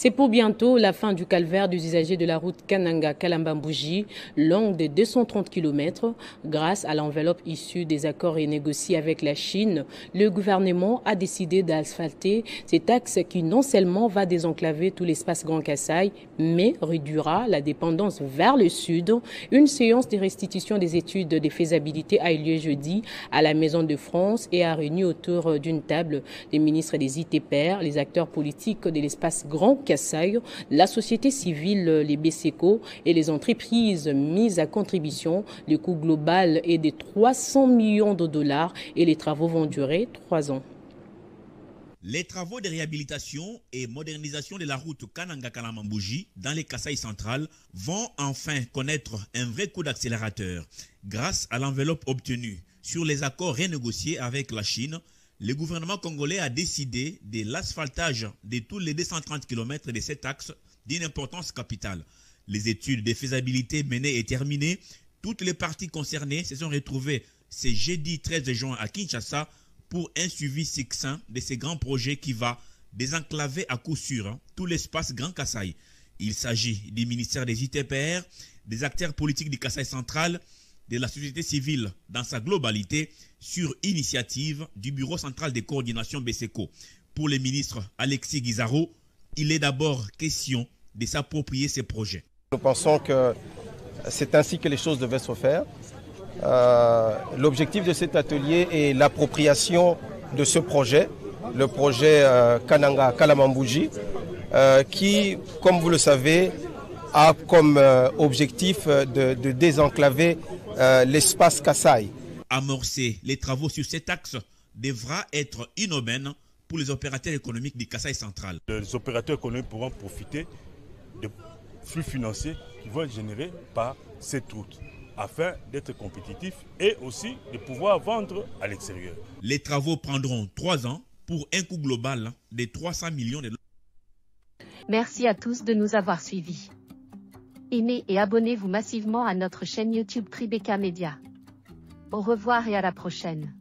C'est pour bientôt la fin du calvaire des usagers de la route Kananga-Kalambambouji, longue de 230 km. Grâce à l'enveloppe issue des accords et négociés avec la Chine, le gouvernement a décidé d'asphalter cet axe qui non seulement va désenclaver tout l'espace Grand Kasaï, mais réduira la dépendance vers le sud. Une séance de restitution des études de faisabilité a eu lieu jeudi à la Maison de France et a réuni autour d'une table les ministres des ITPR, les acteurs politiques de l'espace Grand Kasaï, la société civile, les BCECO et les entreprises mises à contribution. Le coût global est de 300 millions de dollars et les travaux vont durer 3 ans. Les travaux de réhabilitation et modernisation de la route Kananga-Kalambambouji dans les Kasaï centrales vont enfin connaître un vrai coup d'accélérateur. Grâce à l'enveloppe obtenue sur les accords renégociés avec la Chine, le gouvernement congolais a décidé de l'asphaltage de tous les 230 km de cet axe d'une importance capitale. Les études de faisabilité menées et terminées, toutes les parties concernées se sont retrouvées ce jeudi 13 juin à Kinshasa pour un suivi succinct de ces grands projets qui va désenclaver à coup sûr tout l'espace Grand Kasaï. Il s'agit du ministère des ITPR, des acteurs politiques du Kasaï central, de la société civile dans sa globalité, sur initiative du Bureau central de coordination BCECO. Pour le ministre Alexis Guizarro, il est d'abord question de s'approprier ces projets. Nous pensons que c'est ainsi que les choses devaient se faire. L'objectif de cet atelier est l'appropriation de ce projet, le projet Kananga-Kalambambouji, qui, comme vous le savez, a comme objectif de désenclaver l'espace Kasaï. Amorcer les travaux sur cet axe devra être une aubaine pour les opérateurs économiques du Kasaï central. Les opérateurs économiques pourront profiter de flux financiers qui vont être générés par cette route afin d'être compétitifs et aussi de pouvoir vendre à l'extérieur. Les travaux prendront 3 ans pour un coût global de 300 millions de dollars. Merci à tous de nous avoir suivis. Aimez et abonnez-vous massivement à notre chaîne YouTube Tribeca Media. Au revoir et à la prochaine.